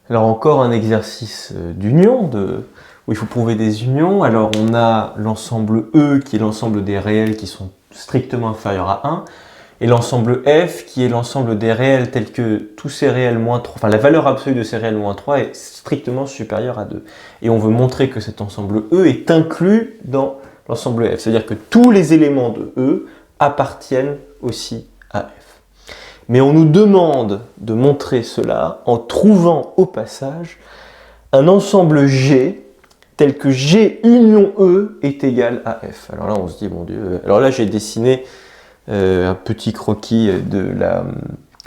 Alors encore un exercice d'union, où il faut prouver des unions. Alors on a l'ensemble E qui est l'ensemble des réels qui sont strictement inférieurs à 1, et l'ensemble F qui est l'ensemble des réels tels que tous ces réels moins 3, enfin la valeur absolue de ces réels moins 3 est strictement supérieure à 2. Et on veut montrer que cet ensemble E est inclus dans l'ensemble F, c'est-à-dire que tous les éléments de E appartiennent aussi à F. Mais on nous demande de montrer cela en trouvant au passage un ensemble G tel que G union E est égal à F. Alors là, on se dit, mon Dieu. Alors là, j'ai dessiné un petit croquis de la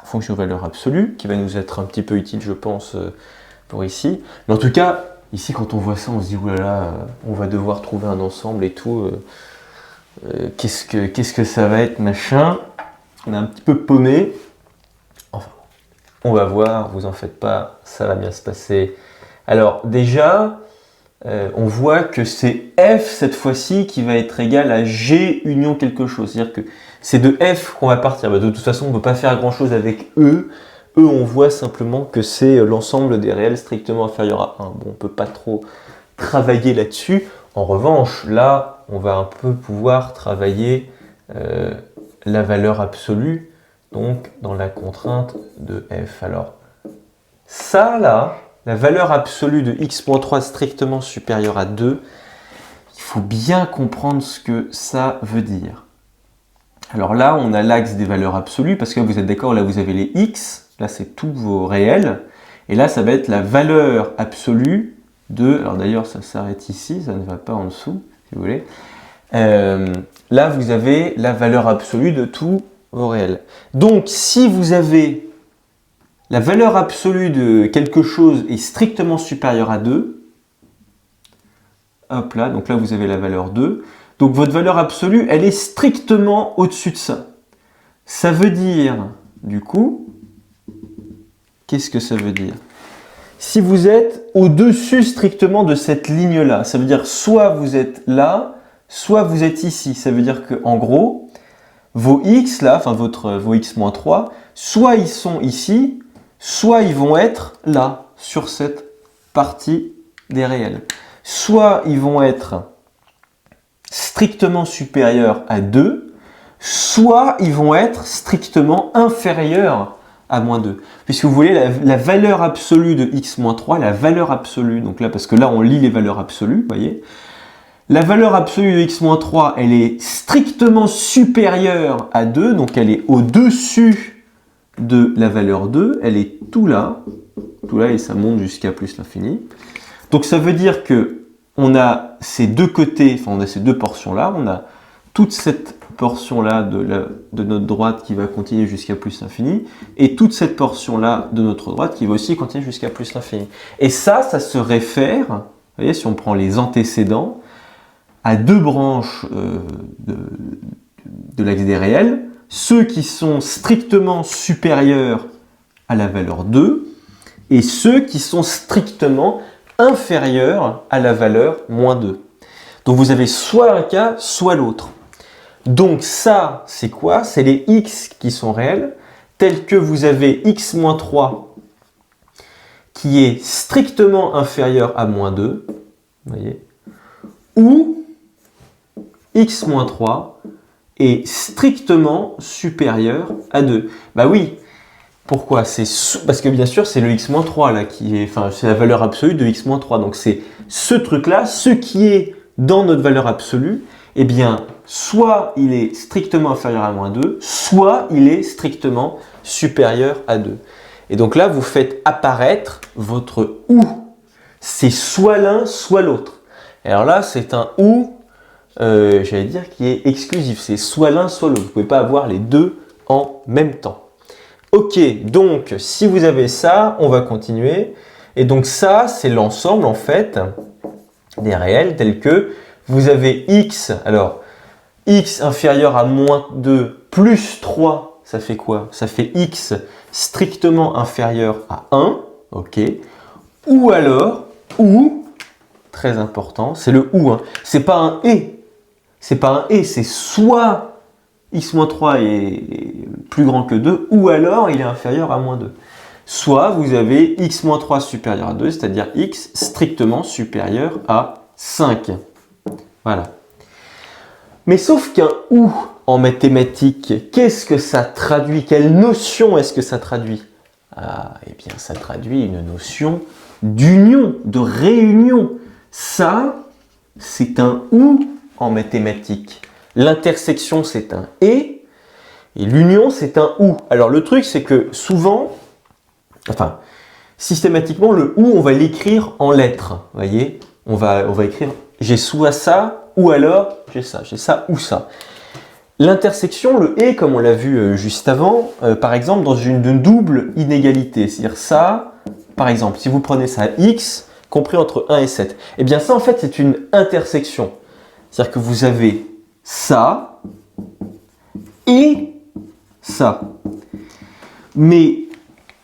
fonction valeur absolue qui va nous être un petit peu utile, je pense, pour ici. Mais en tout cas, ici, quand on voit ça, on se dit, oulala, on va devoir trouver un ensemble et tout. Qu'est-ce que ça va être, machin. On est un petit peu paumé. Enfin, on va voir, vous en faites pas, ça va bien se passer. Alors déjà, on voit que c'est F cette fois-ci qui va être égal à G union quelque chose. C'est-à-dire que c'est de F qu'on va partir. De toute façon, on ne peut pas faire grand-chose avec E. E, on voit simplement que c'est l'ensemble des réels strictement inférieurs à 1. Bon, on ne peut pas trop travailler là-dessus. En revanche, là, on va un peu pouvoir travailler la valeur absolue, donc dans la contrainte de F. Alors, ça, là, la valeur absolue de x-3 strictement supérieure à 2, il faut bien comprendre ce que ça veut dire. Alors là, on a l'axe des valeurs absolues, parce que vous êtes d'accord, là vous avez les x, là c'est tous vos réels, et là ça va être la valeur absolue de, alors d'ailleurs ça s'arrête ici, ça ne va pas en dessous, si vous voulez. Là vous avez la valeur absolue de tous vos réels. Donc si vous avez la valeur absolue de quelque chose est strictement supérieure à 2, hop là, donc là vous avez la valeur 2, donc votre valeur absolue, elle est strictement au-dessus de ça. Ça veut dire, du coup, qu'est-ce que ça veut dire? Si vous êtes au-dessus strictement de cette ligne-là, ça veut dire soit vous êtes là, soit vous êtes ici. Ça veut dire que, en gros, vos x là, enfin vos x-3, soit ils sont ici, soit ils vont être là, sur cette partie des réels. Soit ils vont être strictement supérieurs à 2, soit ils vont être strictement inférieurs à moins 2. Puisque vous voyez, la valeur absolue de x-3, la valeur absolue, donc là, parce que là on lit les valeurs absolues, vous voyez, la valeur absolue de x-3, elle est strictement supérieure à 2, donc elle est au-dessus de la valeur 2, elle est tout là, et ça monte jusqu'à plus l'infini. Donc ça veut dire que on a ces deux côtés, enfin on a ces deux portions-là, on a toute cette portion-là de notre droite qui va continuer jusqu'à plus l'infini, et toute cette portion-là de notre droite qui va aussi continuer jusqu'à plus l'infini. Et ça se réfère, vous voyez, si on prend les antécédents, à deux branches de l'axe des réels, ceux qui sont strictement supérieurs à la valeur 2, et ceux qui sont strictement inférieurs à la valeur moins 2. Donc vous avez soit un cas, soit l'autre. Donc ça, c'est quoi? C'est les x qui sont réels, tels que vous avez x-3 qui est strictement inférieur à moins 2, voyez, ou x-3 est strictement supérieur à 2. Bah oui, pourquoi? Parce que bien sûr, c'est le x-3 là qui est, enfin, c'est la valeur absolue de x-3. Donc c'est ce truc-là, ce qui est dans notre valeur absolue, eh bien, soit il est strictement inférieur à moins 2, soit il est strictement supérieur à 2. Et donc là, vous faites apparaître votre ou. C'est soit l'un, soit l'autre. Alors là, c'est un ou, j'allais dire, qui est exclusif. C'est soit l'un, soit l'autre. Vous ne pouvez pas avoir les deux en même temps. Ok, donc si vous avez ça, on va continuer. Et donc ça, c'est l'ensemble en fait des réels tels que vous avez x, alors x inférieur à moins 2 plus 3, ça fait quoi? Ça fait x strictement inférieur à 1, ok. Ou alors, ou, très important, c'est le ou, hein. C'est pas un et, c'est soit x-3 est plus grand que 2, ou alors il est inférieur à moins 2. soit vous avez x moins 3 supérieur à 2, c'est-à-dire x strictement supérieur à 5. Voilà. Mais sauf qu'un ou en mathématiques, qu'est-ce que ça traduit? Quelle notion est-ce que ça traduit? Ah, eh bien, ça traduit une notion d'union, de réunion. Ça, c'est un ou en mathématiques. L'intersection, c'est un et l'union, c'est un ou. Alors, le truc, c'est que souvent, enfin, systématiquement, le ou, on va l'écrire en lettres. Vous voyez, on va écrire j'ai soit ça, ou alors j'ai ça ou ça. L'intersection, le et, comme on l'a vu juste avant, par exemple, dans une double inégalité, c'est-à-dire ça, par exemple, si vous prenez ça x, compris entre 1 et 7, eh bien ça, en fait, c'est une intersection. C'est-à-dire que vous avez ça et ça. Mais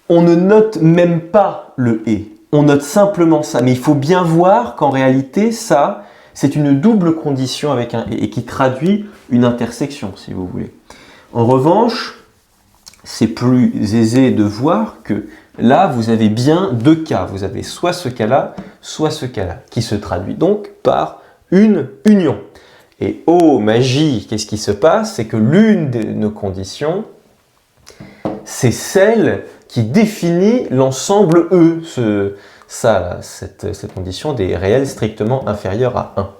on ne note même pas le et. On note simplement ça. Mais il faut bien voir qu'en réalité, ça, c'est une double condition avec un et qui traduit une intersection, si vous voulez. En revanche, c'est plus aisé de voir que là, vous avez bien deux cas. Vous avez soit ce cas-là, soit ce cas-là, qui se traduit donc par une union. Et oh, magie, qu'est-ce qui se passe? C'est que l'une de nos conditions, c'est celle qui définit l'ensemble E, cette condition des réels strictement inférieurs à 1.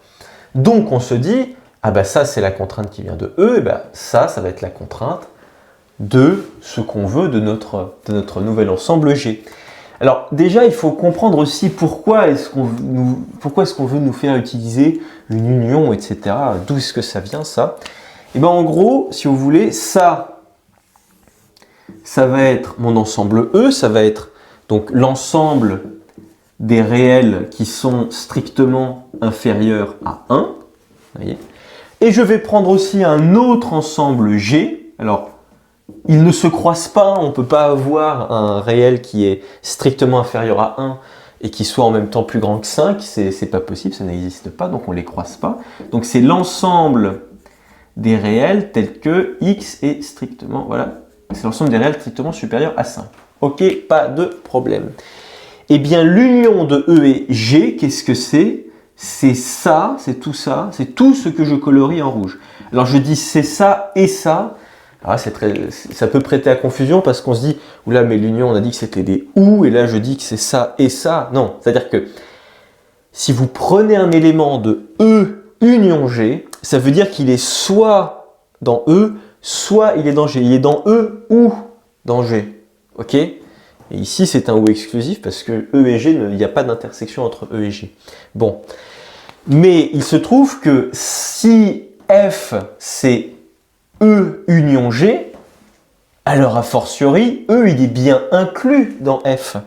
Donc on se dit, ah ben ça c'est la contrainte qui vient de E, et ben ça va être la contrainte de ce qu'on veut de notre nouvel ensemble G. Alors déjà il faut comprendre aussi pourquoi est-ce qu'on veut nous faire utiliser une union, etc. D'où est-ce que ça vient ça? Et bien en gros, si vous voulez, ça va être mon ensemble E, ça va être donc l'ensemble des réels qui sont strictement inférieurs à 1. Voyez. Et je vais prendre aussi un autre ensemble G. Alors, ils ne se croisent pas, on ne peut pas avoir un réel qui est strictement inférieur à 1 et qui soit en même temps plus grand que 5, c'est pas possible, ça n'existe pas, donc on ne les croise pas. Donc c'est l'ensemble des réels tels que x est strictement, voilà, c'est l'ensemble des réels strictement supérieur à 5. Ok, pas de problème. Eh bien l'union de E et G, qu'est-ce que c'est? C'est ça, c'est tout ça, c'est tout ce que je colorie en rouge. Alors je dis c'est ça et ça. Alors là, ça peut prêter à confusion parce qu'on se dit, oula, mais l'union, on a dit que c'était des ou, et là je dis que c'est ça et ça. Non, c'est-à-dire que si vous prenez un élément de E union G, ça veut dire qu'il est soit dans E, soit il est dans G. Il est dans E ou dans G. Ok? Et ici, c'est un ou exclusif parce que E et G, il n'y a pas d'intersection entre E et G. Bon. Mais il se trouve que si F, c'est E union G, alors a fortiori, E, il est bien inclus dans F.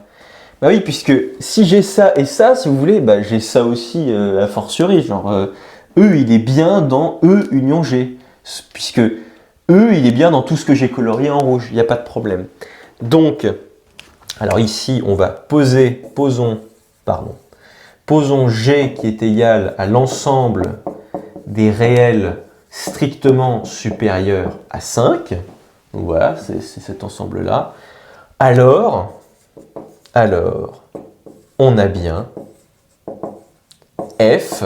Bah oui, puisque si j'ai ça et ça, si vous voulez, bah j'ai ça aussi a fortiori. Genre, E, il est bien dans E union G. Puisque E, il est bien dans tout ce que j'ai colorié en rouge. Il n'y a pas de problème. Donc, alors ici, on va posons G qui est égal à l'ensemble des réels strictement supérieurs à 5. Donc voilà, c'est cet ensemble-là. Alors, on a bien F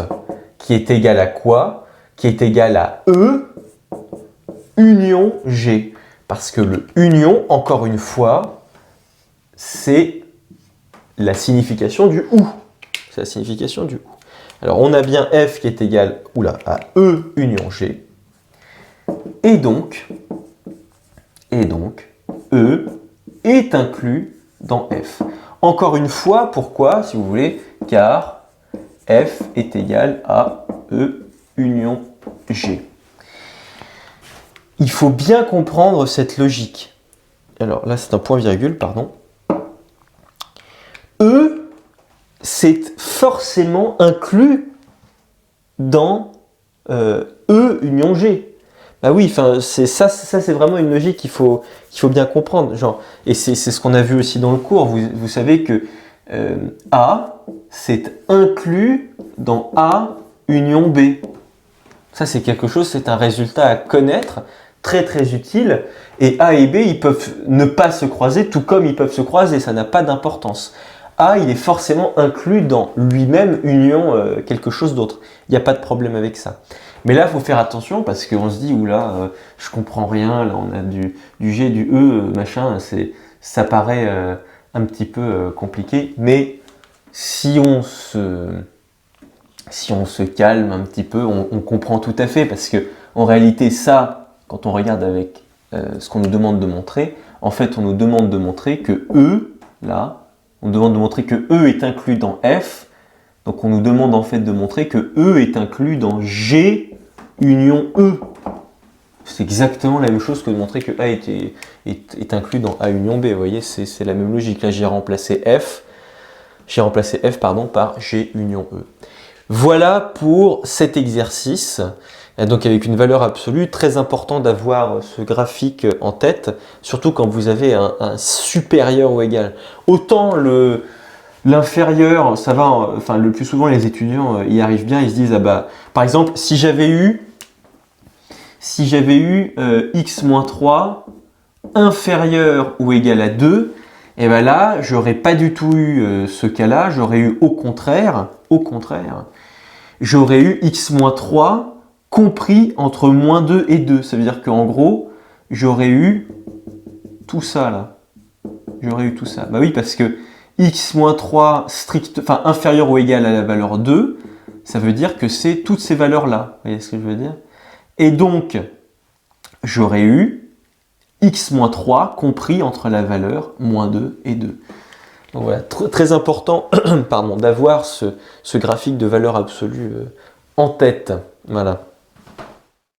qui est égal à quoi? Qui est égal à E union G. Parce que le union, encore une fois, c'est la signification du ou. C'est la signification du ou. Alors, on a bien F qui est égal à E union G. Et donc, E est inclus dans F. Encore une fois, pourquoi, si vous voulez? Car F est égal à E union G. Il faut bien comprendre cette logique. Alors là, c'est un point-virgule, pardon. E, c'est forcément inclus dans E union G. Bah oui, ça c'est vraiment une logique qu'il faut bien comprendre. Genre, et c'est ce qu'on a vu aussi dans le cours. Vous savez que A, c'est inclus dans A union B. Ça c'est quelque chose, c'est un résultat à connaître très très utile. Et A et B, ils peuvent ne pas se croiser, tout comme ils peuvent se croiser, ça n'a pas d'importance. A, il est forcément inclus dans lui-même union quelque chose d'autre. Il n'y a pas de problème avec ça. Mais là, il faut faire attention parce qu'on se dit, oula, je comprends rien, là on a du G, du E, machin, ça paraît un petit peu compliqué. Mais si on se calme un petit peu, on comprend tout à fait parce que en réalité, ça, quand on regarde avec ce qu'on nous demande de montrer, en fait, on nous demande de montrer que E, là, on nous demande de montrer que E est inclus dans F, donc on nous demande en fait de montrer que E est inclus dans G union E. C'est exactement la même chose que de montrer que A est inclus dans A union B, vous voyez, c'est la même logique. Là, j'ai remplacé F par G union E. Voilà pour cet exercice. Donc avec une valeur absolue, très important d'avoir ce graphique en tête, surtout quand vous avez un supérieur ou égal. Autant l'inférieur, ça va, enfin le plus souvent les étudiants y arrivent bien, ils se disent, ah bah, par exemple, si j'avais eu x-3 inférieur ou égal à 2, et bien là, j'aurais pas du tout eu ce cas-là, j'aurais eu au contraire, j'aurais eu x-3 compris entre moins 2 et 2. Ça veut dire qu'en gros, j'aurais eu tout ça là. J'aurais eu tout ça. Bah oui, parce que x-3 inférieur ou égal à la valeur 2, ça veut dire que c'est toutes ces valeurs-là. Vous voyez ce que je veux dire? Et donc, j'aurais eu x-3 compris entre la valeur moins 2 et 2. Donc voilà, très important pardon, d'avoir ce graphique de valeur absolue en tête. Voilà.